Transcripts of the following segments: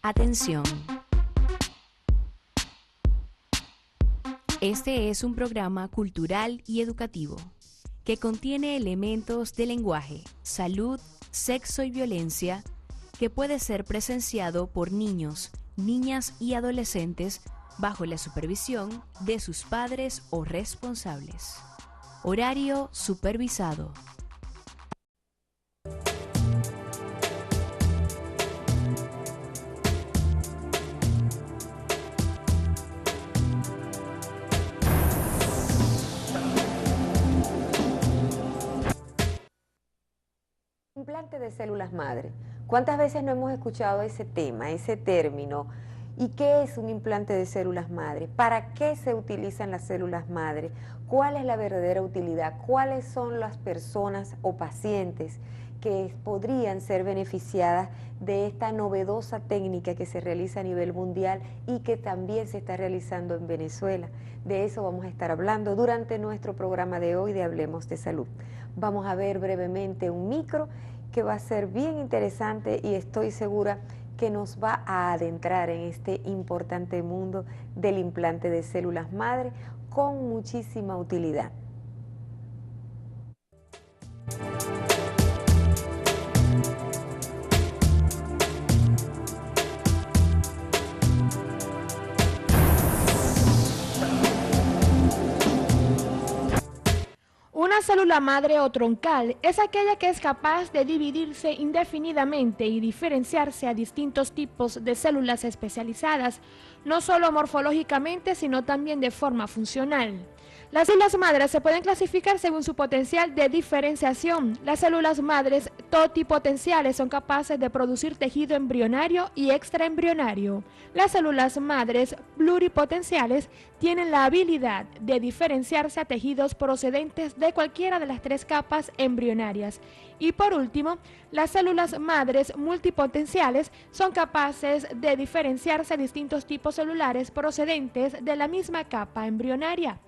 Atención. Este es un programa cultural y educativo que contiene elementos de lenguaje, salud, sexo y violencia que puede ser presenciado por niños, niñas y adolescentes bajo la supervisión de sus padres o responsables. Horario supervisado. Implante de células madre. ¿Cuántas veces no hemos escuchado ese tema, ese término? ¿Y qué es un implante de células madre? ¿Para qué se utilizan las células madre? ¿Cuál es la verdadera utilidad? ¿Cuáles son las personas o pacientes que podrían ser beneficiadas de esta novedosa técnica que se realiza a nivel mundial y que también se está realizando en Venezuela? De eso vamos a estar hablando durante nuestro programa de hoy de Hablemos de Salud. Vamos a ver brevemente un micro que va a ser bien interesante y estoy segura que nos va a adentrar en este importante mundo del implante de células madre con muchísima utilidad. Una célula madre o troncal es aquella que es capaz de dividirse indefinidamente y diferenciarse a distintos tipos de células especializadas, no solo morfológicamente, sino también de forma funcional. Las células madres se pueden clasificar según su potencial de diferenciación. Las células madres totipotenciales son capaces de producir tejido embrionario y extraembrionario. Las células madres pluripotenciales tienen la habilidad de diferenciarse a tejidos procedentes de cualquiera de las tres capas embrionarias. Y por último, las células madres multipotenciales son capaces de diferenciarse a distintos tipos celulares procedentes de la misma capa embrionaria.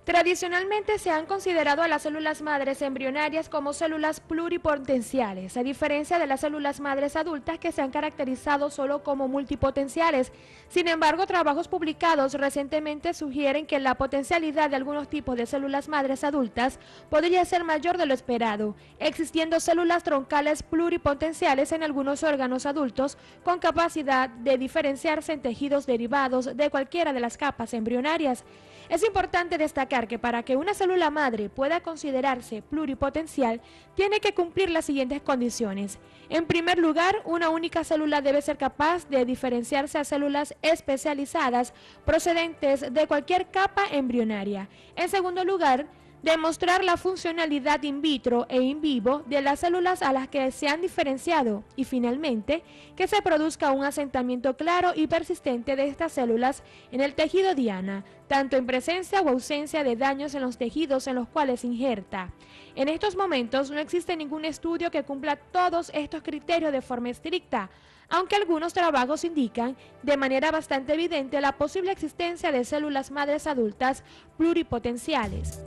Tradicionalmente se han considerado a las células madres embrionarias como células pluripotenciales, a diferencia de las células madres adultas que se han caracterizado solo como multipotenciales. Sin embargo, trabajos publicados recientemente sugieren que la potencialidad de algunos tipos de células madres adultas podría ser mayor de lo esperado, existiendo células troncales pluripotenciales en algunos órganos adultos con capacidad de diferenciarse en tejidos derivados de cualquiera de las capas embrionarias. Es importante destacar que para que una célula madre pueda considerarse pluripotencial, tiene que cumplir las siguientes condiciones. En primer lugar, una única célula debe ser capaz de diferenciarse a células especializadas procedentes de cualquier capa embrionaria. En segundo lugar, demostrar la funcionalidad in vitro e in vivo de las células a las que se han diferenciado y finalmente que se produzca un asentamiento claro y persistente de estas células en el tejido diana, tanto en presencia o ausencia de daños en los tejidos en los cuales se injerta. En estos momentos no existe ningún estudio que cumpla todos estos criterios de forma estricta, aunque algunos trabajos indican de manera bastante evidente la posible existencia de células madres adultas pluripotenciales.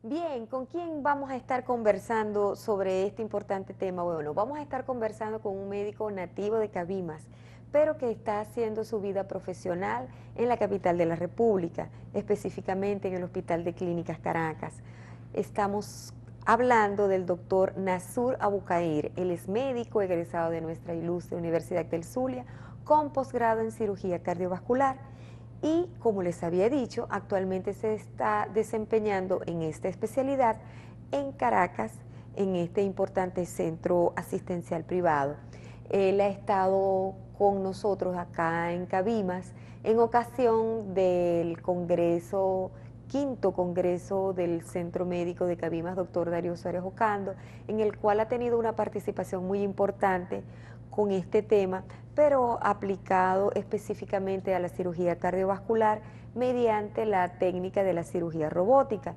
Bien, ¿con quién vamos a estar conversando sobre este importante tema? Bueno, vamos a estar conversando con un médico nativo de Cabimas, pero que está haciendo su vida profesional en la capital de la República, específicamente en el Hospital de Clínicas Caracas. Estamos hablando del doctor Nasur Abucair. Él es médico egresado de nuestra ilustre Universidad del Zulia, con posgrado en cirugía cardiovascular. Y como les había dicho, actualmente se está desempeñando en esta especialidad en Caracas, en este importante centro asistencial privado. Él ha estado con nosotros acá en Cabimas en ocasión del Congreso, quinto Congreso del Centro Médico de Cabimas, doctor Darío Suárez Ocando, en el cual ha tenido una participación muy importante con este tema, pero aplicado específicamente a la cirugía cardiovascular mediante la técnica de la cirugía robótica,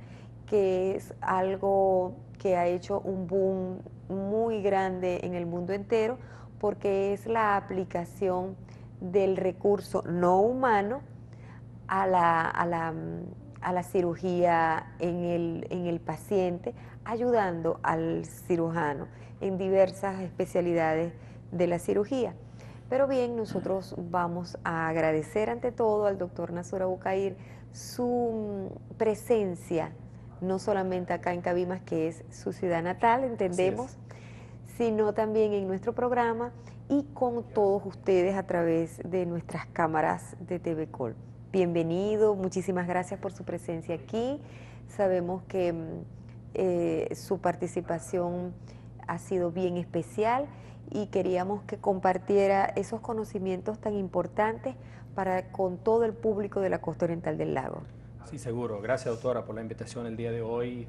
que es algo que ha hecho un boom muy grande en el mundo entero porque es la aplicación del recurso no humano a la cirugía en el paciente, ayudando al cirujano en diversas especialidades de la cirugía. Pero bien, nosotros vamos a agradecer ante todo al doctor Nasur Aboukhair su presencia, no solamente acá en Cabimas, que es su ciudad natal, entendemos, sino también en nuestro programa y con todos ustedes a través de nuestras cámaras de TV Col. Bienvenido, muchísimas gracias por su presencia aquí. Sabemos que su participación ha sido bien especial y queríamos que compartiera esos conocimientos tan importantes con todo el público de la Costa Oriental del Lago. Sí, seguro. Gracias, doctora, por la invitación el día de hoy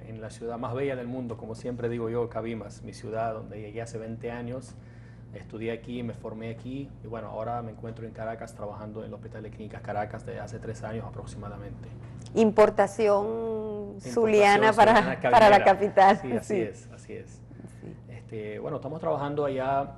en la ciudad más bella del mundo, como siempre digo yo, Cabimas, mi ciudad donde llegué hace 20 años. Estudié aquí, me formé aquí y bueno, ahora me encuentro en Caracas trabajando en el Hospital de Clínicas Caracas desde hace 3 años aproximadamente. Importación zuliana para la capital. Sí, así es, así es. Bueno, estamos trabajando allá,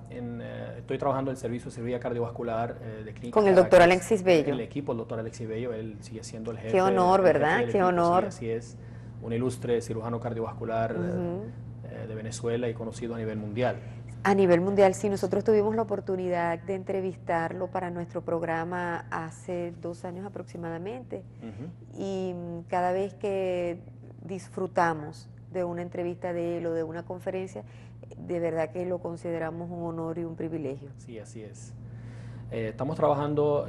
estoy trabajando en el servicio de cirugía cardiovascular de Clínicas con el doctor Alexis Bello. El equipo, el doctor Alexis Bello, él sigue siendo el jefe. Qué honor, ¿verdad? Qué honor. Sí, así es, un ilustre cirujano cardiovascular de Venezuela y conocido a nivel mundial. A nivel mundial, sí, nosotros tuvimos la oportunidad de entrevistarlo para nuestro programa hace 2 años aproximadamente y cada vez que disfrutamos de una entrevista de él o de una conferencia, de verdad que lo consideramos un honor y un privilegio. Sí, así es. Estamos trabajando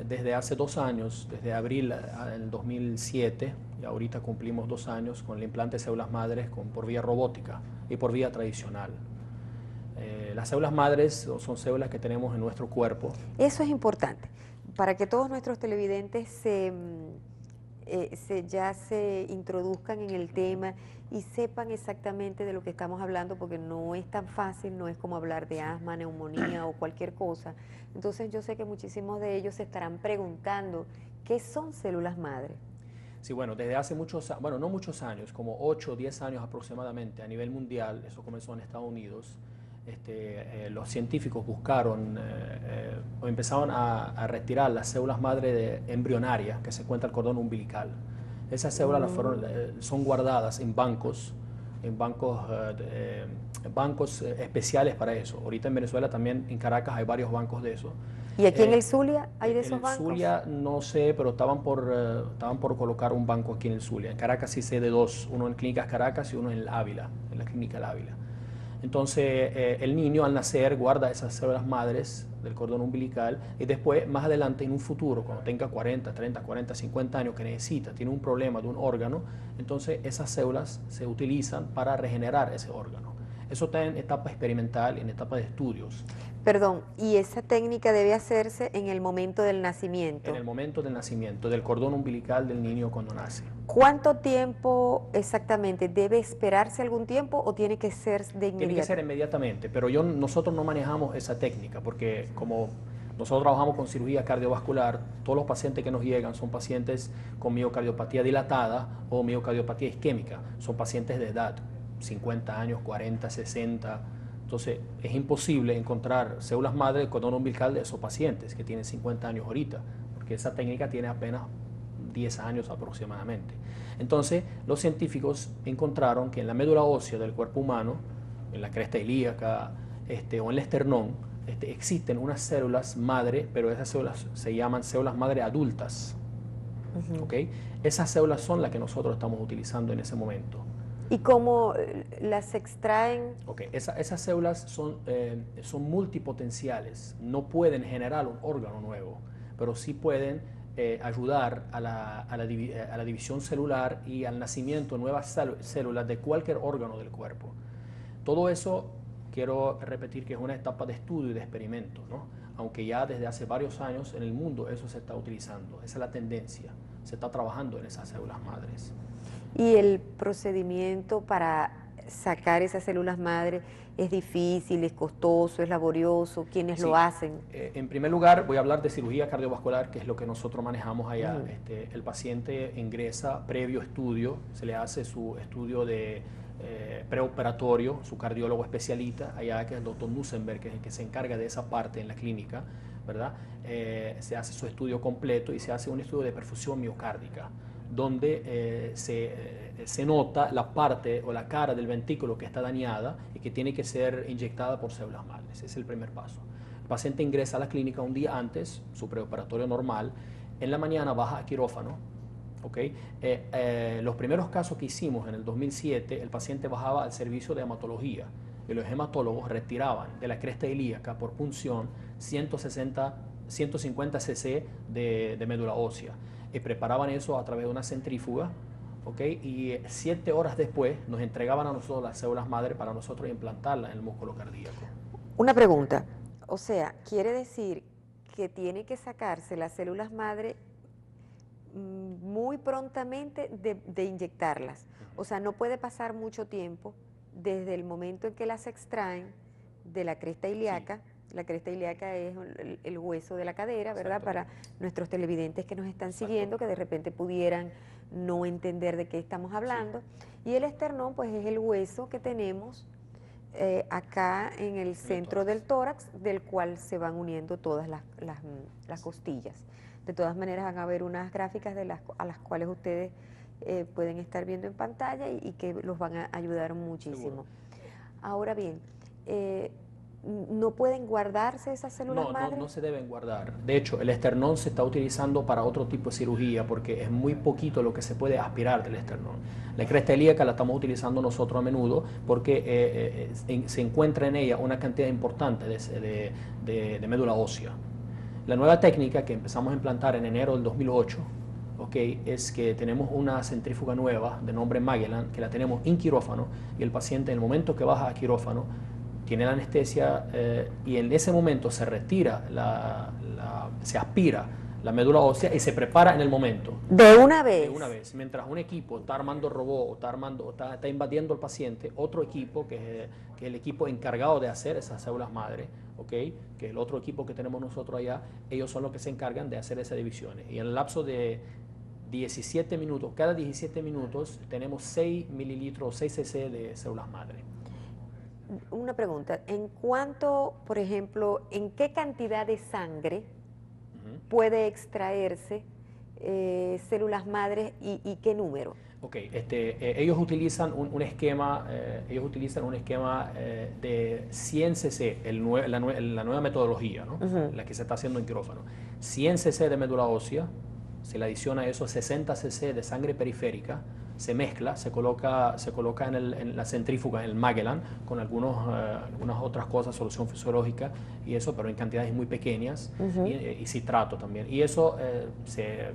desde hace 2 años, desde abril del 2007, y ahorita cumplimos 2 años con el implante de células madres por vía robótica y por vía tradicional. Las células madres son células que tenemos en nuestro cuerpo. Eso es importante, para que todos nuestros televidentes ya se introduzcan en el tema y sepan exactamente de lo que estamos hablando, porque no es tan fácil, no es como hablar de asma, neumonía o cualquier cosa. Entonces yo sé que muchísimos de ellos se estarán preguntando, ¿qué son células madre? Sí, bueno, desde hace no muchos años, como 8 o 10 años aproximadamente a nivel mundial, eso comenzó en Estados Unidos, los científicos buscaron o empezaron a retirar las células madre embrionarias que se encuentra el cordón umbilical. Esas células son guardadas en bancos especiales para eso. Ahorita en Venezuela también, en Caracas, hay varios bancos de eso. ¿Y aquí en el Zulia hay de esos bancos? En el Zulia no sé, pero estaban por colocar un banco aquí en el Zulia. En Caracas sí sé de 2, uno en Clínicas Caracas y uno en el Ávila, en la Clínica del Ávila. Entonces, el niño al nacer guarda esas células madres del cordón umbilical y después, más adelante, en un futuro, cuando tenga 40, 30, 40, 50 años, que tiene un problema de un órgano, entonces esas células se utilizan para regenerar ese órgano. Eso está en etapa experimental, en etapa de estudios. Perdón, ¿y esa técnica debe hacerse en el momento del nacimiento? En el momento del nacimiento, del cordón umbilical del niño cuando nace. ¿Cuánto tiempo exactamente? ¿Debe esperarse algún tiempo o tiene que ser de inmediato? Tiene que ser inmediatamente, pero nosotros no manejamos esa técnica porque como nosotros trabajamos con cirugía cardiovascular, todos los pacientes que nos llegan son pacientes con miocardiopatía dilatada o miocardiopatía isquémica, son pacientes de edad, 50 años, 40, 60. Entonces, es imposible encontrar células madre del cordón umbilical de esos pacientes que tienen 50 años ahorita, porque esa técnica tiene apenas 10 años aproximadamente. Entonces, los científicos encontraron que en la médula ósea del cuerpo humano, en la cresta ilíaca o en el esternón, existen unas células madre, pero esas células se llaman células madre adultas. ¿Okay? Esas células son las que nosotros estamos utilizando en ese momento. ¿Y cómo las extraen? Okay. Esas células son multipotenciales, no pueden generar un órgano nuevo, pero sí pueden ayudar a la división celular y al nacimiento de nuevas células de cualquier órgano del cuerpo. Todo eso, quiero repetir que es una etapa de estudio y de experimento, ¿no? Aunque ya desde hace varios años en el mundo eso se está utilizando, esa es la tendencia, se está trabajando en esas células madres. ¿Y el procedimiento para sacar esas células madre es difícil, es costoso, es laborioso? ¿Quiénes lo hacen? En primer lugar, voy a hablar de cirugía cardiovascular, que es lo que nosotros manejamos allá. El paciente ingresa previo estudio, se le hace su estudio de preoperatorio, su cardiólogo especialista, allá que es el doctor Nussenberg, que es el que se encarga de esa parte en la clínica, ¿verdad? Se hace su estudio completo y se hace un estudio de perfusión miocárdica, donde se nota la parte o la cara del ventrículo que está dañada y que tiene que ser inyectada por células madre. Ese es el primer paso. El paciente ingresa a la clínica un día antes, su preoperatorio normal, en la mañana baja a quirófano. ¿Okay? Los primeros casos que hicimos en el 2007, el paciente bajaba al servicio de hematología y los hematólogos retiraban de la cresta ilíaca por punción 150 cc de médula ósea y preparaban eso a través de una centrífuga, ¿okay? Y 7 horas después nos entregaban a nosotros las células madre para nosotros implantarlas en el músculo cardíaco. Una pregunta, o sea, quiere decir que tiene que sacarse las células madre muy prontamente de inyectarlas. O sea, no puede pasar mucho tiempo desde el momento en que las extraen de la cresta ilíaca. Sí. La cresta ilíaca es el hueso de la cadera, ¿verdad? Para nuestros televidentes que nos están siguiendo, que de repente pudieran no entender de qué estamos hablando. Sí. Y el esternón, pues, es el hueso que tenemos acá en el centro del tórax, del cual se van uniendo todas las costillas. De todas maneras van a ver unas gráficas a las cuales ustedes pueden estar viendo en pantalla y que los van a ayudar muchísimo. Seguro. Ahora bien, ¿no pueden guardarse esas células madre? No se deben guardar. De hecho, el esternón se está utilizando para otro tipo de cirugía porque es muy poquito lo que se puede aspirar del esternón. La cresta ilíaca la estamos utilizando nosotros a menudo porque se encuentra en ella una cantidad importante de médula ósea. La nueva técnica que empezamos a implantar en enero del 2008, ¿okay? Es que tenemos una centrífuga nueva de nombre Magellan, que la tenemos en quirófano, y el paciente en el momento que baja a quirófano tiene la anestesia y en ese momento se retira, se aspira la médula ósea y se prepara en el momento. ¿De una vez? De una vez. Mientras un equipo está armando robot o está invadiendo al paciente, otro equipo, que es el equipo encargado de hacer esas células madre, ¿okay? Que el otro equipo que tenemos nosotros allá, ellos son los que se encargan de hacer esas divisiones. Y en el lapso de 17 minutos, cada 17 minutos tenemos 6 mililitros, 6 cc de células madre. Una pregunta, en cuanto, por ejemplo, ¿en qué cantidad de sangre puede extraerse células madres y qué número? Ok, ellos utilizan un esquema, de 100 cc, la nueva metodología, ¿no? La que se está haciendo en quirófano. 100 cc de médula ósea, se le adiciona a eso 60 cc de sangre periférica, se mezcla, se coloca en la centrífuga, en el Magellan, con algunas otras cosas, solución fisiológica y eso, pero en cantidades muy pequeñas, y citrato también. Y eso se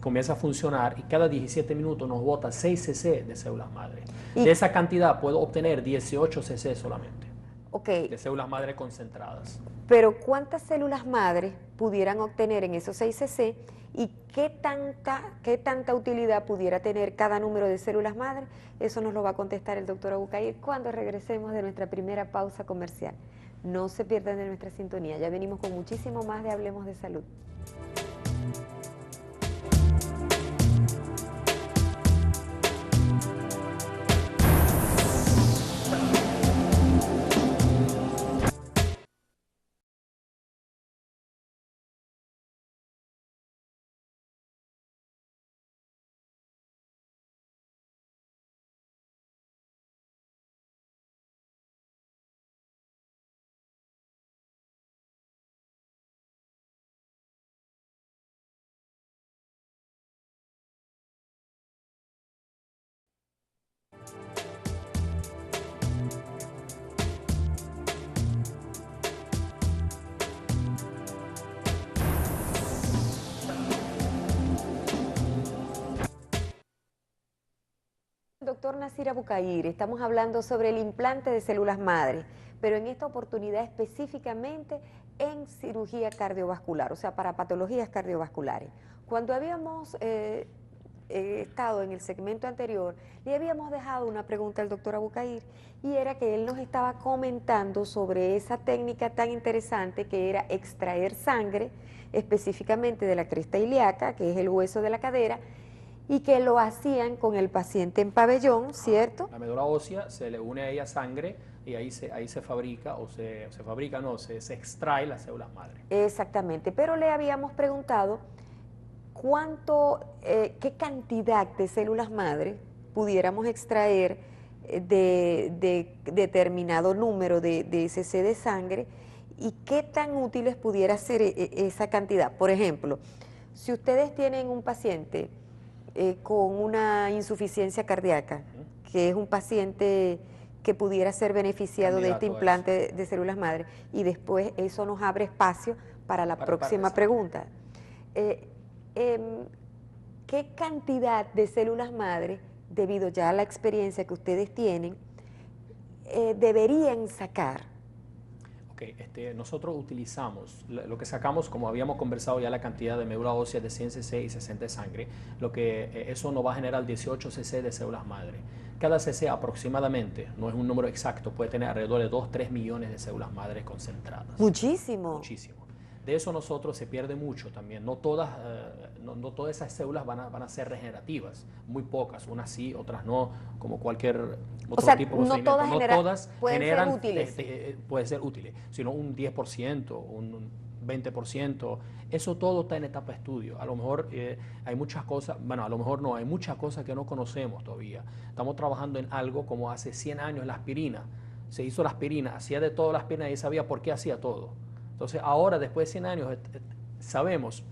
comienza a funcionar y cada 17 minutos nos bota 6 cc de células madre. De esa cantidad puedo obtener 18 cc solamente. Okay. De células madre concentradas. Pero ¿cuántas células madre pudieran obtener en esos 6 cc y qué tanta utilidad pudiera tener cada número de células madre? Eso nos lo va a contestar el doctor Abukair cuando regresemos de nuestra primera pausa comercial. No se pierdan de nuestra sintonía, ya venimos con muchísimo más de Hablemos de Salud. Doctor Nasir Abukair, estamos hablando sobre el implante de células madre, pero en esta oportunidad específicamente en cirugía cardiovascular, o sea, para patologías cardiovasculares. Cuando habíamos estado en el segmento anterior, le habíamos dejado una pregunta al doctor Abukair y era que él nos estaba comentando sobre esa técnica tan interesante que era extraer sangre, específicamente de la cresta ilíaca, que es el hueso de la cadera, y que lo hacían con el paciente en pabellón, ¿cierto? La médula ósea se le une a ella sangre y ahí se fabrica, se extrae las células madre. Exactamente, pero le habíamos preguntado qué cantidad de células madre pudiéramos extraer de determinado número de cc de sangre y qué tan útiles pudiera ser esa cantidad. Por ejemplo, si ustedes tienen un paciente con una insuficiencia cardíaca, que es un paciente que pudiera ser beneficiado de este implante de células madre, y después eso nos abre espacio para la próxima pregunta. ¿Qué cantidad de células madre, debido ya a la experiencia que ustedes tienen, deberían sacar? Nosotros utilizamos, lo que sacamos, como habíamos conversado ya, la cantidad de médula ósea de 100 cc y 60 de sangre, eso nos va a generar 18 cc de células madre. Cada cc aproximadamente, no es un número exacto, puede tener alrededor de 2-3 millones de células madre concentradas. Muchísimo. Muchísimo. De eso nosotros se pierde mucho también. No todas esas células van a ser regenerativas. Muy pocas, unas sí, otras no, como cualquier otro tipo de procedimiento. No todas generan, ser útiles. Pueden ser útiles, sino un 10%, un 20%. Eso todo está en etapa de estudio. A lo mejor hay muchas cosas, bueno, a lo mejor no, hay muchas cosas que no conocemos todavía. Estamos trabajando en algo como hace 100 años la aspirina. Se hizo la aspirina, hacía de todo la aspirina y sabía por qué hacía todo. Entonces ahora, después de 100 años, sabemos,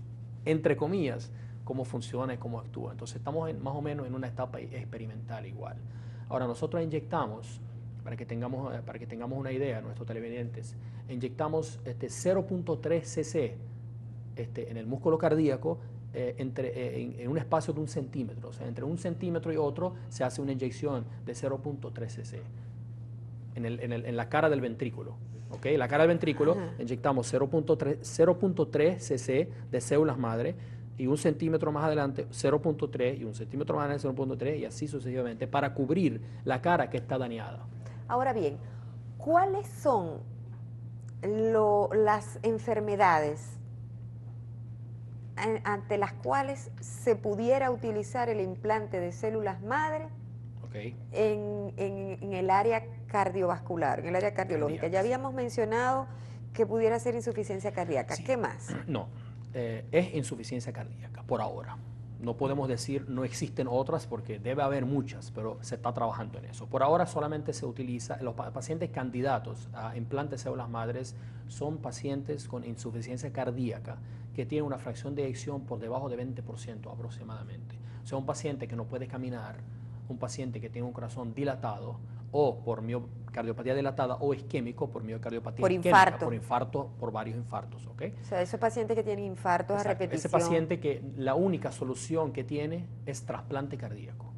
entre comillas, cómo funciona y cómo actúa. Entonces estamos más o menos en una etapa experimental igual. Ahora nosotros inyectamos, para que tengamos una idea, nuestros televidentes, inyectamos 0.3 cc en el músculo cardíaco en un espacio de 1 centímetro. O sea, entre 1 centímetro y otro se hace una inyección de 0.3 cc en la cara del ventrículo. ¿Okay? La cara del ventrículo inyectamos 0.3 cc de células madre y 1 centímetro más adelante 0.3 y 1 centímetro más adelante 0.3 y así sucesivamente para cubrir la cara que está dañada. Ahora bien, ¿cuáles son las enfermedades ante las cuales se pudiera utilizar el implante de células madre en el área cardiovascular, en el área cardiológica? Ya habíamos mencionado que pudiera ser insuficiencia cardíaca. Sí. ¿Qué más? No, es insuficiencia cardíaca por ahora. No podemos decir no existen otras porque debe haber muchas, pero se está trabajando en eso. Por ahora solamente se utiliza, los pacientes candidatos a implantes de células madres son pacientes con insuficiencia cardíaca que tienen una fracción de eyección por debajo de 20% aproximadamente. O sea, un paciente que no puede caminar, un paciente que tiene un corazón dilatado o por miocardiopatía dilatada o isquémico por miocardiopatía isquémica, por infarto, por varios infartos, ¿ok? O sea, esos pacientes que tienen infartos a repetición. Ese paciente que la única solución que tiene es trasplante cardíaco.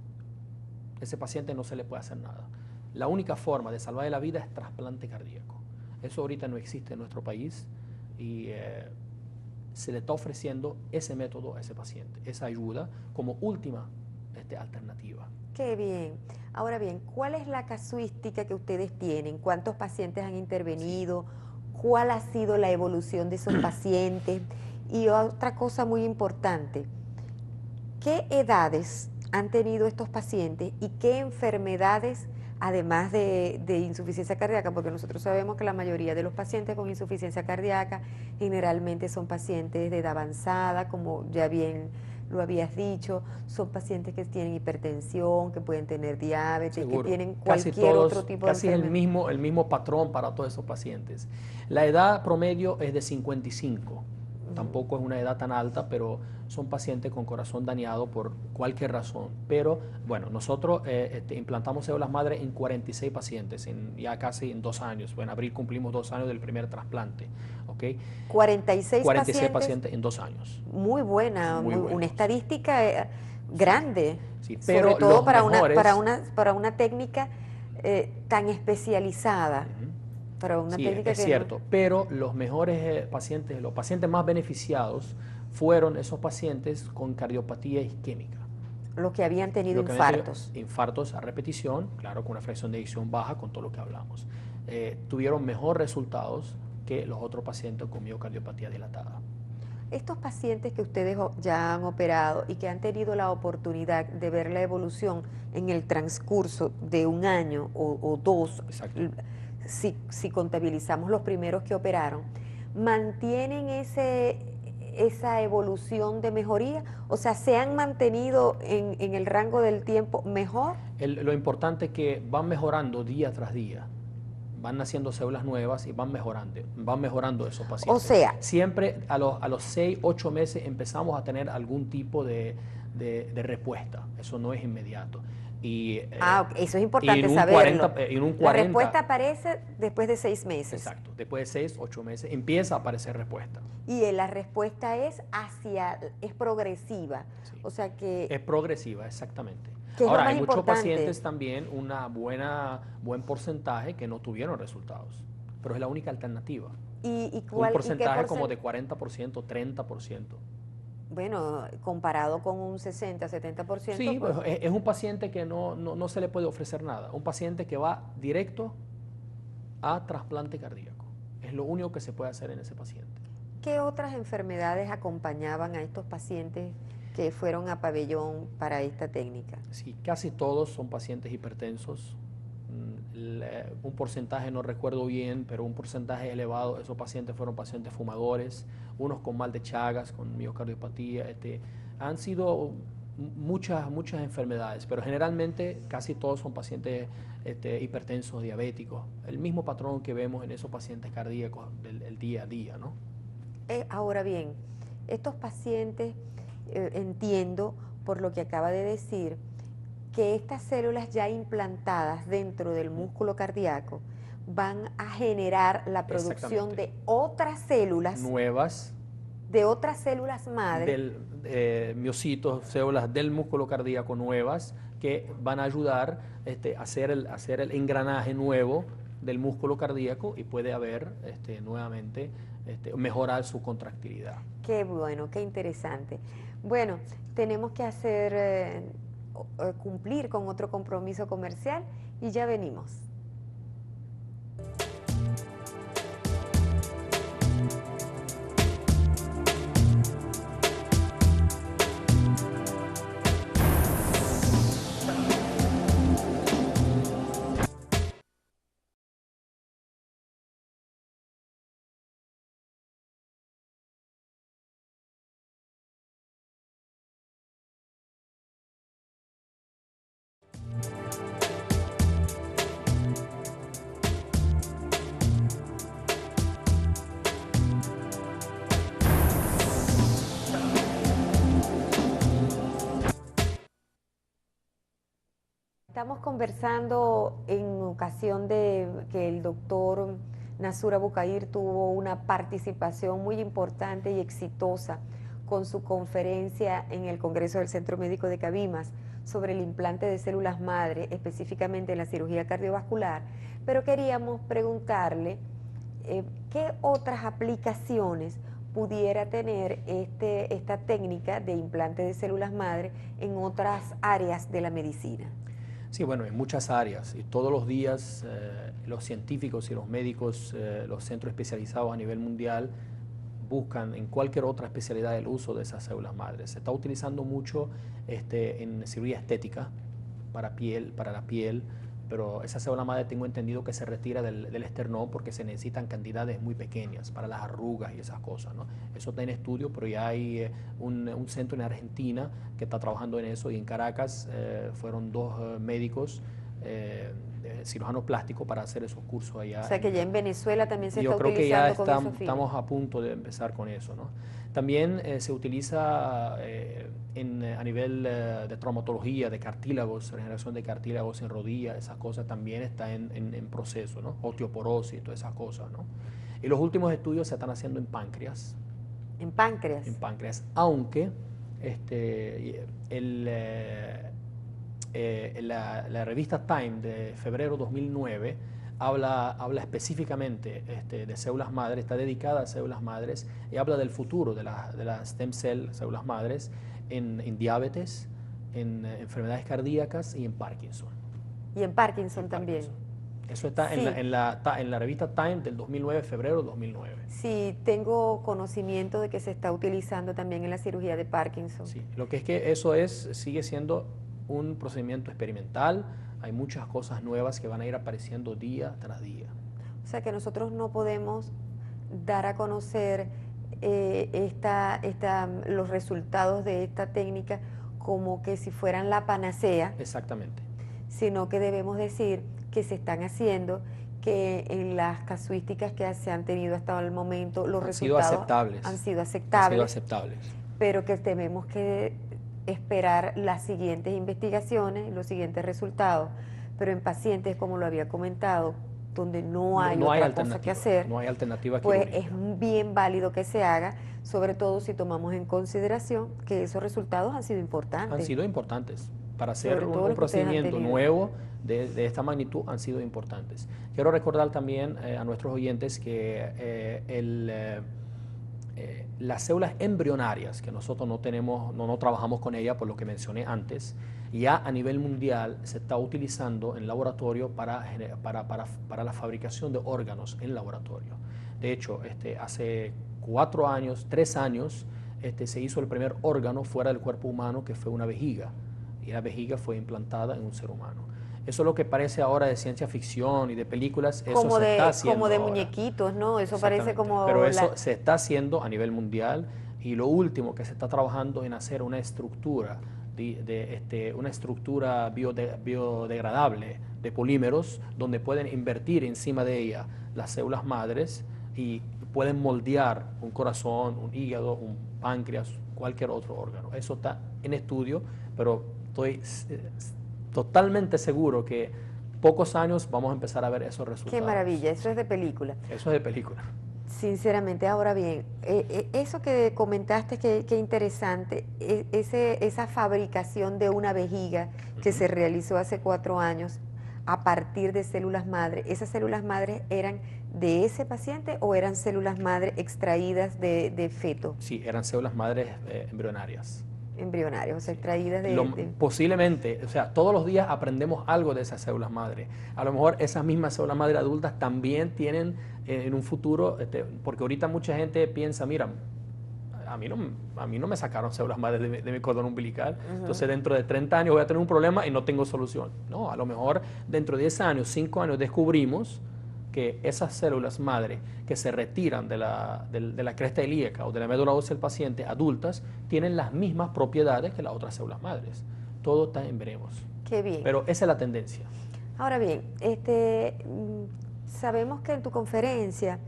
Ese paciente no se le puede hacer nada. La única forma de salvarle la vida es trasplante cardíaco. Eso ahorita no existe en nuestro país y se le está ofreciendo ese método a ese paciente, esa ayuda como última alternativa. Qué bien. Ahora bien, ¿cuál es la casuística que ustedes tienen? ¿Cuántos pacientes han intervenido? ¿Cuál ha sido la evolución de esos pacientes? Y otra cosa muy importante, ¿qué edades han tenido estos pacientes y qué enfermedades, además de insuficiencia cardíaca? Porque nosotros sabemos que la mayoría de los pacientes con insuficiencia cardíaca generalmente son pacientes de edad avanzada, como ya bien lo habías dicho, son pacientes que tienen hipertensión, que pueden tener diabetes, seguro, que tienen cualquier otro tipo de enfermedad. Casi el mismo patrón para todos esos pacientes. La edad promedio es de 55. Tampoco es una edad tan alta, pero son pacientes con corazón dañado por cualquier razón. Pero bueno, nosotros implantamos células madre en 46 pacientes, ya casi en 2 años. En abril cumplimos 2 años del primer trasplante. ¿Okay? 46 pacientes en 2 años. Muy buena, una estadística grande, sí, pero sobre todo para una técnica tan especializada. Para una técnica es cierto, pero los mejores pacientes, los pacientes más beneficiados fueron esos pacientes con cardiopatía isquémica. Los que habían tenido infartos. Infartos a repetición, claro, con una fracción de eyección baja, con todo lo que hablamos. Tuvieron mejores resultados que los otros pacientes con miocardiopatía dilatada. Estos pacientes que ustedes ya han operado y que han tenido la oportunidad de ver la evolución en el transcurso de un año o dos, Exacto. si contabilizamos los primeros que operaron, ¿mantienen esa evolución de mejoría? O sea, ¿se han mantenido en el rango del tiempo mejor? Lo importante es que van mejorando día tras día. Van naciendo células nuevas y van mejorando esos pacientes. O sea, siempre a los 6, 8 meses empezamos a tener algún tipo de respuesta. Eso no es inmediato. Y, ok, eso es importante y saberlo. La 40, respuesta aparece después de 6 meses. Exacto. Después de 6, 8 meses empieza a aparecer respuesta. Y la respuesta es progresiva. Sí. O sea que... Es progresiva, exactamente. Que Ahora, es lo hay más muchos importante. pacientes también, buen porcentaje que no tuvieron resultados, pero es la única alternativa. Un porcentaje como de 40%, 30%. Bueno, comparado con un 60, 70%. Sí, pues, es un paciente que no se le puede ofrecer nada. Un paciente que va directo a trasplante cardíaco. Es lo único que se puede hacer en ese paciente. ¿qué otras enfermedades acompañaban a estos pacientes que fueron a pabellón para esta técnica? Sí, casi todos son pacientes hipertensos. Un porcentaje, no recuerdo bien, pero un porcentaje elevado, esos pacientes fueron pacientes fumadores, unos con mal de Chagas, con miocardiopatía. Han sido muchas enfermedades, pero generalmente casi todos son pacientes hipertensos, diabéticos. El mismo patrón que vemos en esos pacientes cardíacos del día a día, ¿no? Ahora bien, estos pacientes, entiendo por lo que acaba de decir, que estas células ya implantadas dentro del músculo cardíaco van a generar la producción de otras células nuevas, de otras células madre, miocitos, células del músculo cardíaco nuevas que van a ayudar a hacer el engranaje nuevo del músculo cardíaco y puede haber nuevamente mejorar su contractilidad. Qué bueno, qué interesante. Bueno, tenemos que cumplir con otro compromiso comercial y ya venimos. Estamos conversando en ocasión de que el doctor Nasur Aboukhair tuvo una participación muy importante y exitosa con su conferencia en el Congreso del Centro Médico de Cabimas sobre el implante de células madre, específicamente en la cirugía cardiovascular, pero queríamos preguntarle qué otras aplicaciones pudiera tener esta técnica de implante de células madre en otras áreas de la medicina. Sí, bueno, en muchas áreas y todos los días los científicos y los médicos, los centros especializados a nivel mundial buscan en cualquier otra especialidad el uso de esas células madres. Se está utilizando mucho en cirugía estética para la piel, pero esa célula madre tengo entendido que se retira del esternón porque se necesitan cantidades muy pequeñas para las arrugas y esas cosas, ¿no? Eso está en estudio, pero ya hay un centro en Argentina que está trabajando en eso y en Caracas fueron 2 médicos cirujanos plásticos para hacer esos cursos allá. O sea que ya en Venezuela también se está utilizando. Yo creo que ya estamos a punto de empezar con eso, ¿no? También se utiliza a nivel de traumatología, de cartílagos, regeneración de cartílagos en rodillas, esas cosas también está en proceso, ¿no? Osteoporosis, todas esas cosas, ¿no? Y los últimos estudios se están haciendo en páncreas. ¿En páncreas? En páncreas, aunque la revista Time de febrero 2009 habla específicamente de células madres, está dedicada a células madres y habla del futuro de las stem cell, células madres, en diabetes, en enfermedades cardíacas y en Parkinson. Y en Parkinson también. Eso está Sí. en la revista Time del 2009, febrero de 2009. Sí, tengo conocimiento de que se está utilizando también en la cirugía de Parkinson. Sí, lo que es que sigue siendo un procedimiento experimental. Hay muchas cosas nuevas que van a ir apareciendo día tras día. O sea que nosotros no podemos dar a conocer los resultados de esta técnica como que si fueran la panacea, Exactamente. sino que debemos decir que se están haciendo, que en las casuísticas que se han tenido hasta el momento los resultados han sido aceptables, pero que tenemos que esperar las siguientes investigaciones, los siguientes resultados. Pero en pacientes, como lo había comentado, donde no hay otra cosa que hacer, no hay alternativa pues quirúrgica. es bien válido que se haga, sobre todo si tomamos en consideración que esos resultados han sido importantes. Han sido importantes. Para hacer Sobre todo un los que ustedes han procedimiento tenido. nuevo de esta magnitud han sido importantes. Quiero recordar también a nuestros oyentes que las células embrionarias, que nosotros no trabajamos con ellas por lo que mencioné antes, ya a nivel mundial se está utilizando en laboratorio para la fabricación de órganos en laboratorio. De hecho, hace 3 años, se hizo el primer órgano fuera del cuerpo humano, que fue una vejiga, y la vejiga fue implantada en un ser humano. Eso es lo que parece ahora de ciencia ficción y de películas, eso se está haciendo como de ahora. muñequitos, ¿no? Eso parece Exactamente. como... Pero eso se está haciendo a nivel mundial, y lo último que se está trabajando es en hacer una estructura, una estructura biodegradable de polímeros, donde pueden invertir encima de ella las células madres y pueden moldear un corazón, un hígado, un páncreas, cualquier otro órgano. Eso está en estudio, pero estoy totalmente seguro que pocos años vamos a empezar a ver esos resultados. Qué maravilla, eso es de película. Eso es de película. Sinceramente, ahora bien, eso que comentaste, que interesante, esa fabricación de una vejiga que se realizó hace 4 años a partir de células madre, ¿esas células madres eran de ese paciente o eran células madre extraídas de feto? Sí, eran células madres embrionarias. Embrionarias, o sea, extraídas Posiblemente, o sea, todos los días aprendemos algo de esas células madre. A lo mejor esas mismas células madre adultas también tienen en un futuro, porque ahorita mucha gente piensa, mira, a mí no me sacaron células madre de mi cordón umbilical, entonces dentro de 30 años voy a tener un problema y no tengo solución. No, a lo mejor dentro de 10 años, 5 años descubrimos que esas células madre que se retiran de la cresta ilíaca o de la médula ósea del paciente, adultas, tienen las mismas propiedades que las otras células madres. Todo está en veremos. Qué bien. Pero esa es la tendencia. Ahora bien, sabemos que en tu conferencia,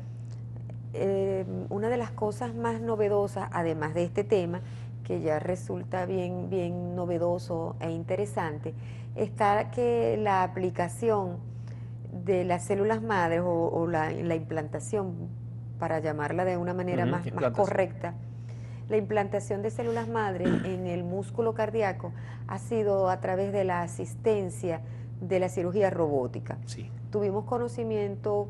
una de las cosas más novedosas, además de este tema, que ya resulta bien novedoso e interesante, está que la aplicación de las células madres o la implantación, para llamarla de una manera más correcta, la implantación de células madres en el músculo cardíaco ha sido a través de la asistencia de la cirugía robótica. Sí. Tuvimos conocimiento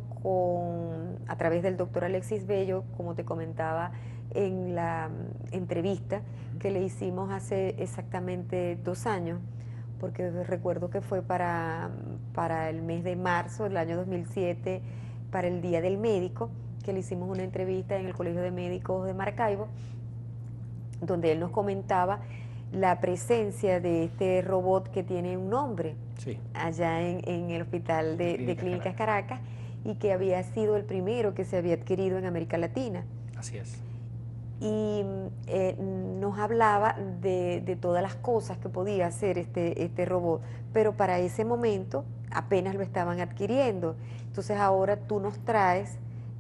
a través del doctor Alexis Bello, como te comentaba en la entrevista que le hicimos hace exactamente 2 años, porque recuerdo que fue para el mes de marzo del año 2007, para el Día del Médico, que le hicimos una entrevista en el Colegio de Médicos de Maracaibo, donde él nos comentaba la presencia de este robot que tiene un nombre, sí, allá en el Hospital de Clínicas Caracas, y que había sido el primero que se había adquirido en América Latina. Así es. Y nos hablaba de todas las cosas que podía hacer este robot, pero para ese momento apenas lo estaban adquiriendo. Entonces ahora tú nos traes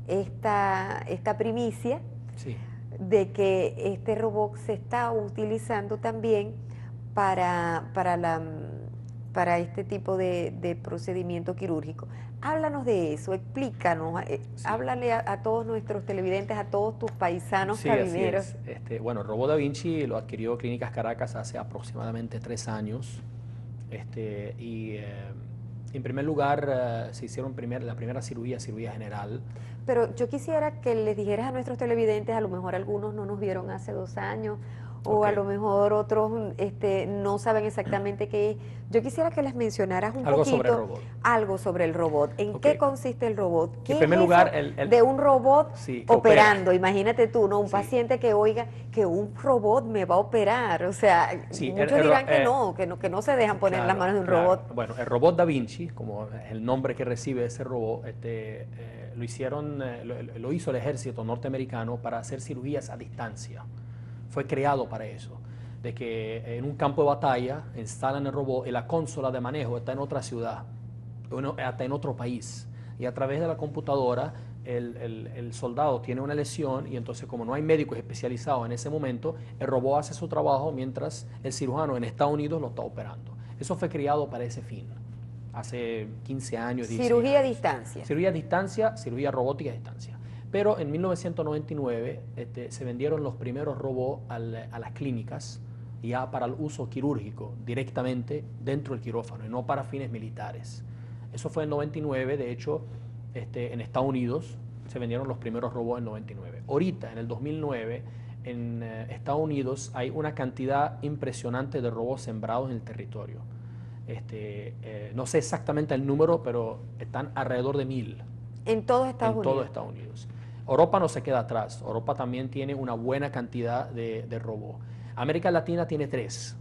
esta primicia, sí, de que este robot se está utilizando también para este tipo de procedimiento quirúrgico. Háblanos de eso, explícanos, sí. Háblale a todos nuestros televidentes, a todos tus paisanos cabineros. Bueno, el robot Da Vinci lo adquirió Clínicas Caracas hace aproximadamente 3 años. En primer lugar, se hicieron la primera cirugía general. Pero yo quisiera que les dijeras a nuestros televidentes, a lo mejor algunos no nos vieron hace 2 años o a Ok. lo mejor otros no saben exactamente qué es. Yo quisiera que les mencionaras un Algo poquito sobre el robot. algo sobre el robot. ¿En Ok. qué consiste el robot? ¿Qué En es primer eso lugar, de un robot sí, que opera. operando? Imagínate tú, ¿no? Un Sí. paciente que oiga que un robot me va a operar. O sea, Sí, muchos dirán que no se dejan poner en las manos de un claro. robot. Bueno, el robot Da Vinci, como es el nombre que recibe ese robot, lo hizo el ejército norteamericano para hacer cirugías a distancia. Fue creado para eso. De que en un campo de batalla instalan el robot y la consola de manejo está en otra ciudad, está en otro país. Y a través de la computadora el soldado tiene una lesión y entonces como no hay médicos especializados en ese momento, el robot hace su trabajo mientras el cirujano en Estados Unidos lo está operando. Eso fue creado para ese fin, hace 15 años, 16 Cirugía a años. distancia. Cirugía a distancia, cirugía robótica a distancia. Pero en 1999 se vendieron los primeros robots a las clínicas ya para el uso quirúrgico, directamente dentro del quirófano y no para fines militares. Eso fue en 99, de hecho, en Estados Unidos se vendieron los primeros robots en 99. Ahorita, en el 2009, en Estados Unidos hay una cantidad impresionante de robots sembrados en el territorio. No sé exactamente el número, pero están alrededor de 1000. En todos Estados En Unidos. todo Estados Unidos. Europa no se queda atrás. Europa también tiene una buena cantidad de robots. América Latina tiene 3.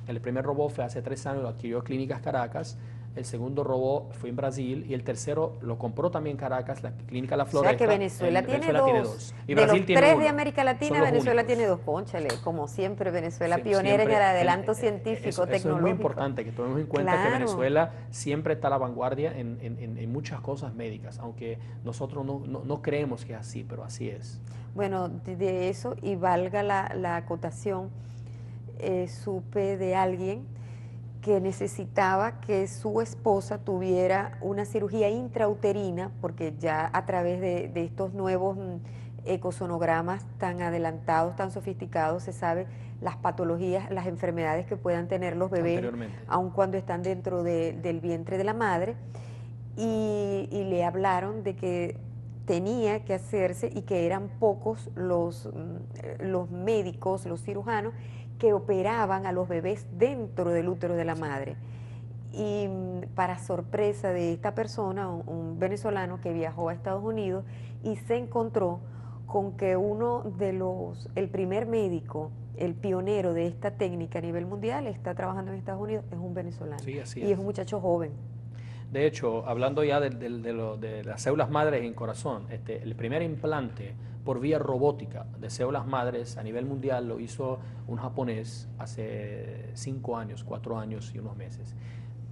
El primer robot fue hace 3 años, lo adquirió Clínicas Caracas. El segundo robot fue en Brasil y el tercero lo compró también Caracas, la Clínica La Floresta. O sea que Venezuela tiene dos. Y de Brasil los tiene 3 uno. de América Latina, Son los Venezuela únicos. tiene 2. Cónchale, como siempre, Venezuela Sí, pionera en siempre, el adelanto eso científico, es tecnológico. muy importante que tomemos en cuenta que Claro. Venezuela siempre está a la vanguardia en muchas cosas médicas, aunque nosotros no creemos que es así, pero así es. Bueno, de eso, y valga la acotación, supe de alguien que necesitaba que su esposa tuviera una cirugía intrauterina, porque ya a través de estos nuevos ecosonogramas tan adelantados, tan sofisticados, se sabe las patologías, las enfermedades que puedan tener los bebés, aun cuando están dentro del vientre de la madre, y le hablaron de que tenía que hacerse y que eran pocos los médicos, los cirujanos, que operaban a los bebés dentro del útero de la madre. Y para sorpresa de esta persona, un venezolano que viajó a Estados Unidos y se encontró con que el primer médico, el pionero de esta técnica a nivel mundial, está trabajando en Estados Unidos, es un venezolano. Sí, así y es un muchacho joven. De hecho, hablando ya de las células madres en corazón, el primer implante por vía robótica de células madres a nivel mundial lo hizo un japonés hace 5 años, 4 años y unos meses,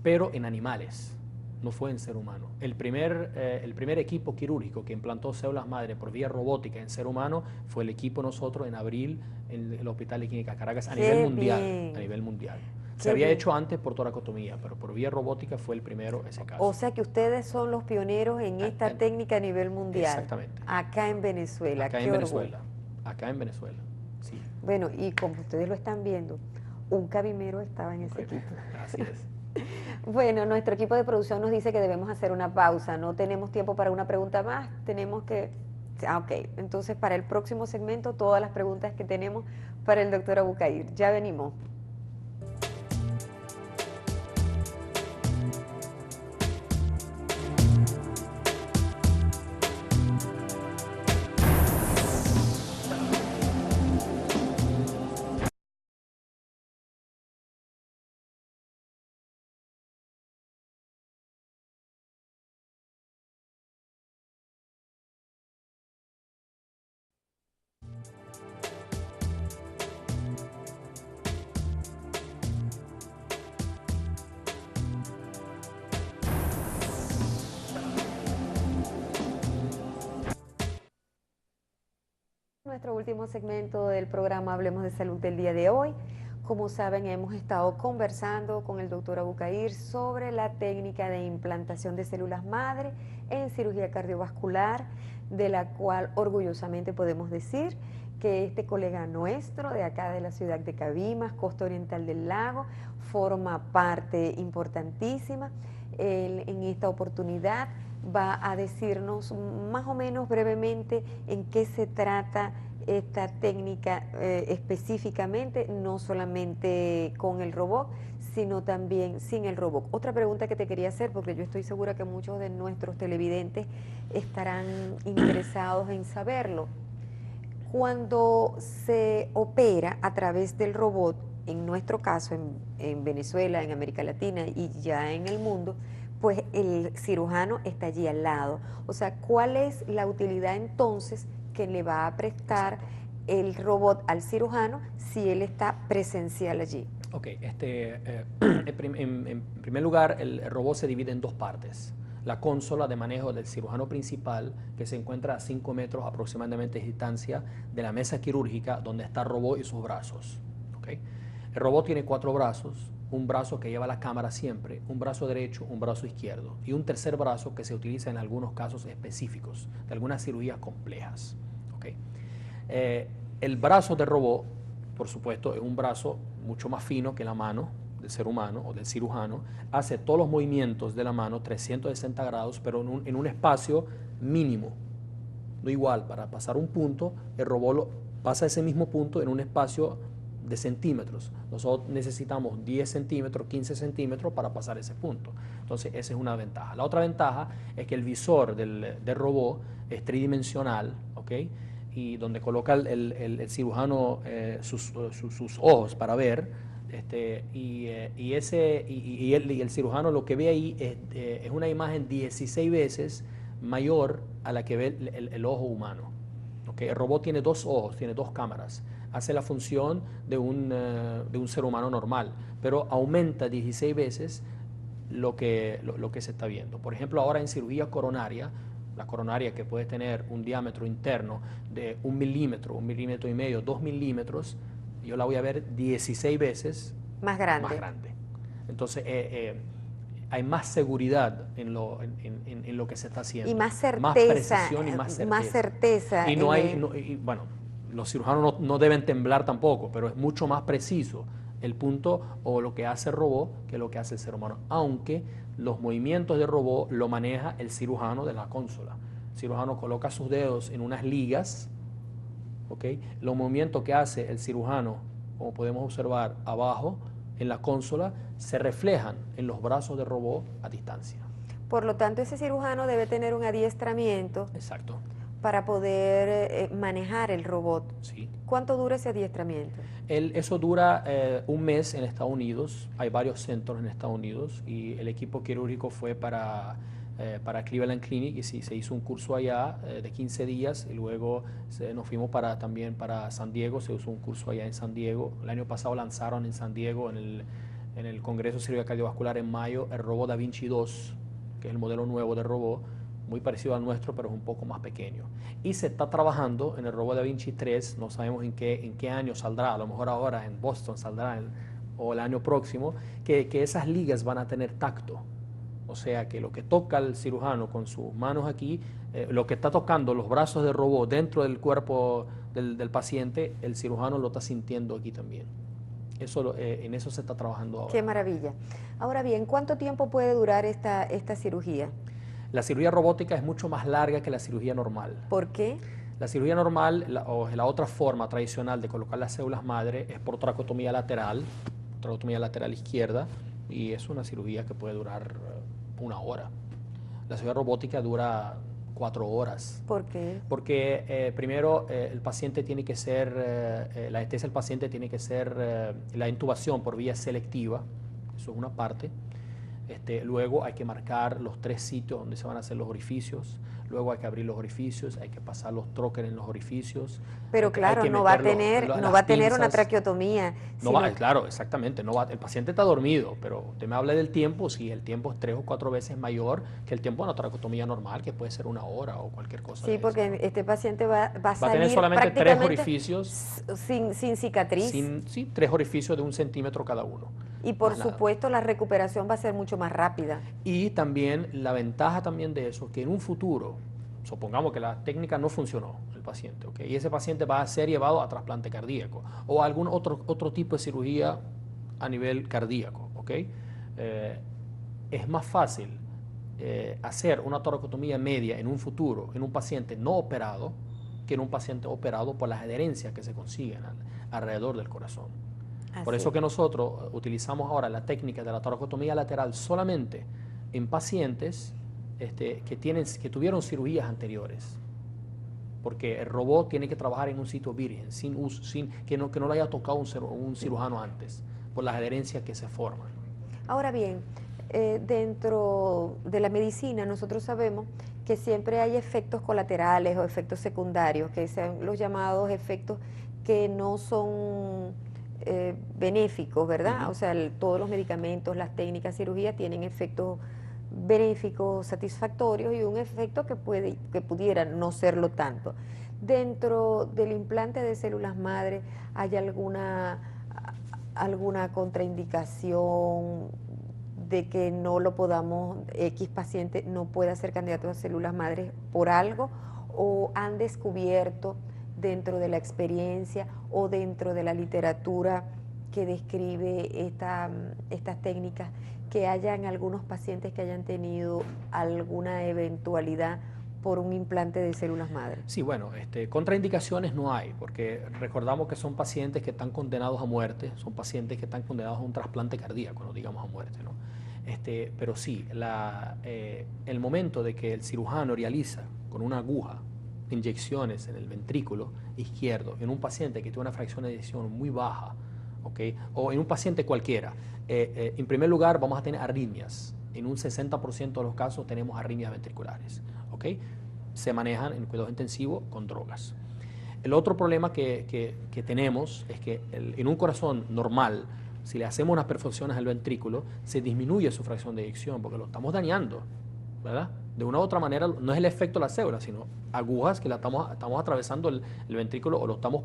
pero en animales, no fue en ser humano. El primer equipo quirúrgico que implantó células madres por vía robótica en ser humano fue el equipo nosotros en abril en el Hospital de Clínica Caracas a nivel mundial. A nivel mundial. Se había hecho antes por toracotomía, pero por vía robótica fue el primero ese caso. O sea que ustedes son los pioneros en esta técnica a nivel mundial. Exactamente. Acá en Venezuela. Acá en Venezuela. Acá en Venezuela, sí. Bueno, y como ustedes lo están viendo, un cabimero estaba en ese equipo. Así es. Bueno, nuestro equipo de producción nos dice que debemos hacer una pausa. No tenemos tiempo para una pregunta más. Tenemos que... ok. Entonces, para el próximo segmento, todas las preguntas que tenemos para el doctor Abucair. Ya venimos. Nuestro último segmento del programa Hablemos de Salud del día de hoy. Como saben, hemos estado conversando con el doctor Abucair sobre la técnica de implantación de células madre en cirugía cardiovascular, de la cual orgullosamente podemos decir que este colega nuestro de acá de la ciudad de Cabimas, Costa Oriental del Lago, forma parte importantísima. Él, en esta oportunidad, va a decirnos más o menos brevemente en qué se trata esta técnica específicamente, no solamente con el robot, sino también sin el robot. Otra pregunta que te quería hacer, porque yo estoy segura que muchos de nuestros televidentes estarán interesados en saberlo. Cuando se opera a través del robot, en nuestro caso, en Venezuela, en América Latina y ya en el mundo, pues el cirujano está allí al lado. O sea, ¿cuál es la utilidad entonces que le va a prestar el robot al cirujano si él está presencial allí? Ok, en primer lugar, el robot se divide en dos partes. La consola de manejo del cirujano principal, que se encuentra a 5 metros aproximadamente de distancia de la mesa quirúrgica donde está el robot y sus brazos. ¿Okay? El robot tiene 4 brazos, un brazo que lleva la cámara siempre, un brazo derecho, un brazo izquierdo y un tercer brazo que se utiliza en algunos casos específicos, de algunas cirugías complejas. ¿Okay? El brazo del robot, por supuesto, es un brazo mucho más fino que la mano del ser humano o del cirujano, hace todos los movimientos de la mano 360 grados, pero en un espacio mínimo. No igual, para pasar un punto, el robot pasa ese mismo punto en un espacio de centímetros. Nosotros necesitamos 10 centímetros, 15 centímetros para pasar ese punto. Entonces, esa es una ventaja. La otra ventaja es que el visor del robot es tridimensional, ¿ok? Y donde coloca el cirujano sus ojos para ver, y el cirujano lo que ve ahí es una imagen 16 veces mayor a la que ve el ojo humano. ¿Okay? El robot tiene 2 ojos, tiene 2 cámaras, hace la función de un ser humano normal, pero aumenta 16 veces lo que se está viendo. Por ejemplo, ahora en cirugía coronaria, la coronaria que puede tener un diámetro interno de 1 milímetro, 1,5 milímetros, 2 milímetros, yo la voy a ver 16 veces más grande. Entonces, hay más seguridad en lo que se está haciendo. Y más certeza. Más precisión y más certeza. Más certeza. Y bueno, los cirujanos no deben temblar tampoco, pero es mucho más preciso el punto o lo que hace el robot que lo que hace el ser humano. Aunque los movimientos del robot lo maneja el cirujano de la consola. El cirujano coloca sus dedos en unas ligas. ¿Okay? Los movimientos que hace el cirujano, como podemos observar abajo en la consola, se reflejan en los brazos del robot a distancia. Por lo tanto, ese cirujano debe tener un adiestramiento. Exacto. Para poder manejar el robot. Sí. ¿Cuánto dura ese adiestramiento? Eso dura 1 mes en Estados Unidos. Hay varios centros en Estados Unidos y el equipo quirúrgico fue para Cleveland Clinic y sí, se hizo un curso allá de 15 días y luego nos fuimos también para San Diego, se hizo un curso allá en San Diego. El año pasado lanzaron en San Diego, en el Congreso de Cirugía Cardiovascular en mayo, el robot Da Vinci 2, que es el modelo nuevo de robot, muy parecido al nuestro, pero es un poco más pequeño. Y se está trabajando en el robot Da Vinci 3, no sabemos en qué año saldrá, a lo mejor ahora en Boston saldrá o el año próximo, que esas ligas van a tener tacto. O sea que lo que toca el cirujano con sus manos aquí, lo que está tocando los brazos del robot dentro del cuerpo del paciente, el cirujano lo está sintiendo aquí también. En eso se está trabajando ahora. Qué maravilla. Ahora bien, ¿cuánto tiempo puede durar esta cirugía? La cirugía robótica es mucho más larga que la cirugía normal. ¿Por qué? La cirugía normal, o la otra forma tradicional de colocar las células madre, es por tracotomía lateral izquierda, y es una cirugía que puede durar 1 hora. La cirugía robótica dura 4 horas. ¿Por qué? Porque primero el paciente tiene que ser, la anestesia del paciente tiene que ser la intubación por vía selectiva, eso es una parte. Luego hay que marcar los 3 sitios donde se van a hacer los orificios, luego hay que abrir los orificios, hay que pasar los troqueles en los orificios. Pero claro, no va a tener una traqueotomía. Claro, exactamente. El paciente está dormido, pero usted me habla del tiempo, si el tiempo es 3 o 4 veces mayor que el tiempo de una traqueotomía normal, que puede ser 1 hora o cualquier cosa. Sí, porque eso, este paciente va a salir tener solamente 3 orificios. Sin cicatriz. Sí, 3 orificios de 1 centímetro cada uno. Y por supuesto la recuperación va a ser mucho más rápida. Y también la ventaja también de eso, que en un futuro, supongamos que la técnica no funcionó el paciente, ¿okay? Y ese paciente va a ser llevado a trasplante cardíaco o a algún otro tipo de cirugía a nivel cardíaco, ¿okay? Es más fácil hacer una toracotomía media en un futuro en un paciente no operado que en un paciente operado por las adherencias que se consiguen alrededor del corazón. Por Así eso que nosotros utilizamos ahora la técnica de la toracotomía lateral solamente en pacientes que tuvieron cirugías anteriores. Porque el robot tiene que trabajar en un sitio virgen, sin uso, que no lo haya tocado un cirujano antes, por las adherencias que se forman. Ahora bien, dentro de la medicina nosotros sabemos que siempre hay efectos colaterales o efectos secundarios, que sean los llamados efectos que no son benéficos, ¿verdad? Ujú. O sea, todos los medicamentos, las técnicas, cirugía tienen efectos benéficos, satisfactorios y un efecto que pudiera no serlo tanto. Dentro del implante de células madre, ¿hay alguna contraindicación de que no lo podamos, X paciente no pueda ser candidato a células madres por algo? ¿O han descubierto dentro de la experiencia o dentro de la literatura que describe estas técnicas que hayan algunos pacientes que hayan tenido alguna eventualidad por un implante de células madre? Sí, bueno, contraindicaciones no hay, porque recordamos que son pacientes que están condenados a muerte, son pacientes que están condenados a un trasplante cardíaco, no digamos a muerte, ¿no? Pero sí, el momento de que el cirujano realiza con una aguja inyecciones en el ventrículo izquierdo en un paciente que tiene una fracción de eyección muy baja, ¿okay? O en un paciente cualquiera, en primer lugar vamos a tener arritmias. En un 60% de los casos tenemos arritmias ventriculares, ¿okay? Se manejan en cuidados intensivos con drogas. El otro problema que tenemos es que en un corazón normal, si le hacemos unas perfusiones al ventrículo, se disminuye su fracción de eyección porque lo estamos dañando, ¿verdad? De una u otra manera, no es el efecto de la célula, sino agujas que estamos atravesando el ventrículo o lo estamos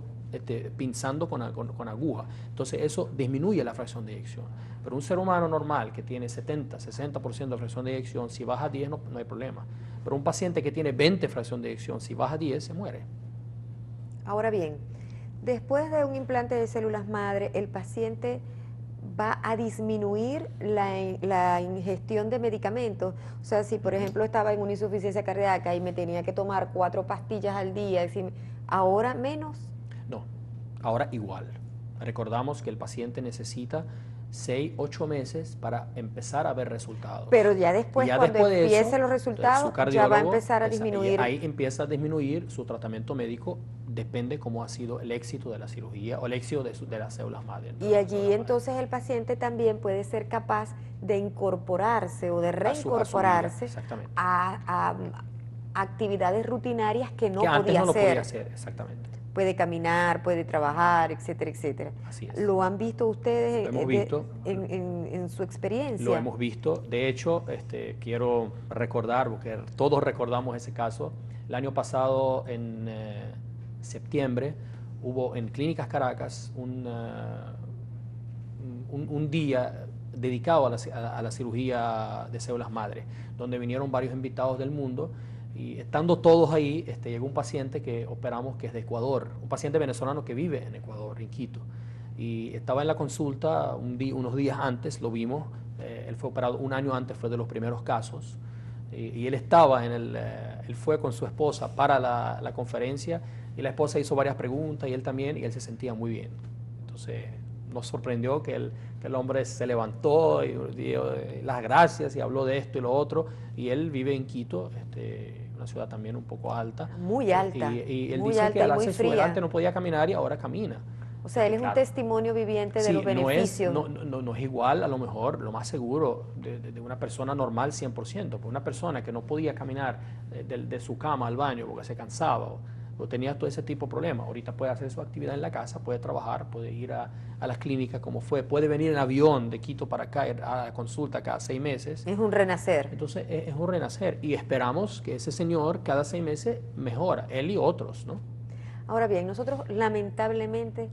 pinzando con aguja. Entonces eso disminuye la fracción de eyección. Pero un ser humano normal que tiene 70, 60% de fracción de eyección, si baja a 10 no hay problema. Pero un paciente que tiene 20 fracción de eyección, si baja a 10 se muere. Ahora bien, después de un implante de células madre, el paciente va a disminuir la ingestión de medicamentos. O sea, si por ejemplo estaba en una insuficiencia cardíaca y me tenía que tomar 4 pastillas al día, ¿ahora menos? No, ahora igual. Recordamos que el paciente necesita 6, 8 meses para empezar a ver resultados. Pero ya después, cuando empiecen los resultados, ya va a empezar a disminuir. Ahí empieza a disminuir su tratamiento médico, depende cómo ha sido el éxito de la cirugía o el éxito de las células madre. Y allí entonces el paciente también puede ser capaz de incorporarse o de reincorporarse a actividades rutinarias que no antes podía no lo hacer. podía hacer, exactamente. Puede caminar, puede trabajar, etcétera, etcétera. Así es. ¿Lo han visto ustedes Lo hemos visto. En su experiencia? Lo hemos visto. De hecho, quiero recordar, porque todos recordamos ese caso. El año pasado, en septiembre, hubo en Clínicas Caracas un día dedicado a la cirugía de células madre, donde vinieron varios invitados del mundo. Y estando todos ahí, llegó un paciente que operamos que es de Ecuador, un paciente venezolano que vive en Ecuador, en Quito. Y estaba en la consulta unos días antes, lo vimos, él fue operado un año antes, fue de los primeros casos. Y él estaba él fue con su esposa para la conferencia y la esposa hizo varias preguntas y él también, y él se sentía muy bien. Entonces nos sorprendió que el hombre se levantó y dio las gracias y habló de esto y lo otro, y él vive en Quito, una ciudad también un poco alta. Muy alta. Y él muy dice alta que al y muy hacer fría. antes no podía caminar y ahora camina. O sea, él es Claro. un testimonio viviente de los beneficios. No es igual, a lo mejor, lo más seguro, de una persona normal 100%, porque una persona que no podía caminar de su cama al baño porque se cansaba o tenía todo ese tipo de problemas, ahorita puede hacer su actividad en la casa, puede trabajar, puede ir a las clínicas como fue, puede venir en avión de Quito para acá a la consulta cada 6 meses. Es un renacer. Entonces es un renacer y esperamos que ese señor cada 6 meses mejora, él y otros, ¿no? Ahora bien, nosotros lamentablemente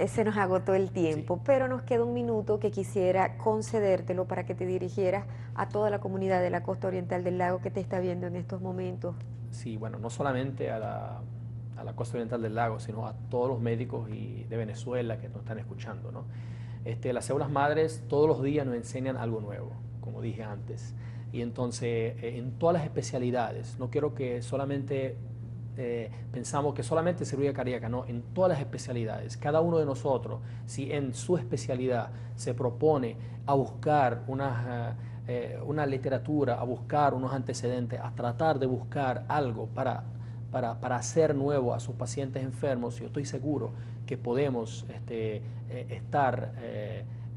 se nos agotó el tiempo, pero nos queda un minuto que quisiera concedértelo para que te dirigieras a toda la comunidad de la costa oriental del lago que te está viendo en estos momentos. Sí, bueno, no solamente a la costa oriental del lago, sino a todos los médicos de Venezuela que nos están escuchando, ¿no? Las células madres todos los días nos enseñan algo nuevo, como dije antes. Y entonces, en todas las especialidades, no quiero que solamente pensamos que solamente cirugía cardíaca, no, en todas las especialidades. Cada uno de nosotros, si en su especialidad se propone a buscar una literatura, a buscar unos antecedentes, a tratar de buscar algo para hacer nuevo a sus pacientes enfermos, yo estoy seguro que podemos estar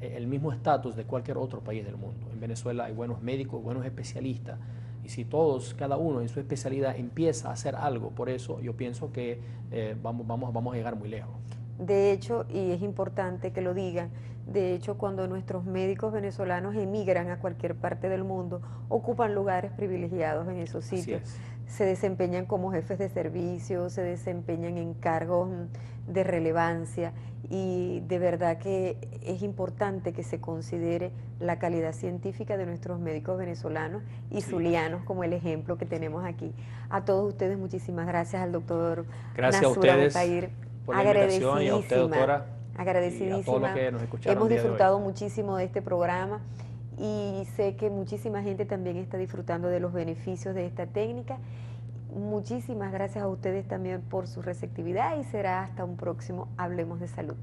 el mismo estatus de cualquier otro país del mundo. En Venezuela hay buenos médicos, buenos especialistas, y si todos, cada uno en su especialidad empieza a hacer algo por eso, yo pienso que vamos a llegar muy lejos. De hecho, y es importante que lo digan, de hecho, cuando nuestros médicos venezolanos emigran a cualquier parte del mundo, ocupan lugares privilegiados en esos sitios. Se desempeñan como jefes de servicio, se desempeñan en cargos de relevancia, y de verdad que es importante que se considere la calidad científica de nuestros médicos venezolanos y zulianos, como el ejemplo que tenemos aquí. A todos ustedes, muchísimas gracias al doctor Nasura Botair. Por la invitación, y a usted, doctora, agradecidísima. Y a todos los que nos escucharon. Hemos disfrutado muchísimo de este programa y sé que muchísima gente también está disfrutando de los beneficios de esta técnica. Muchísimas gracias a ustedes también por su receptividad y será hasta un próximo Hablemos de Salud.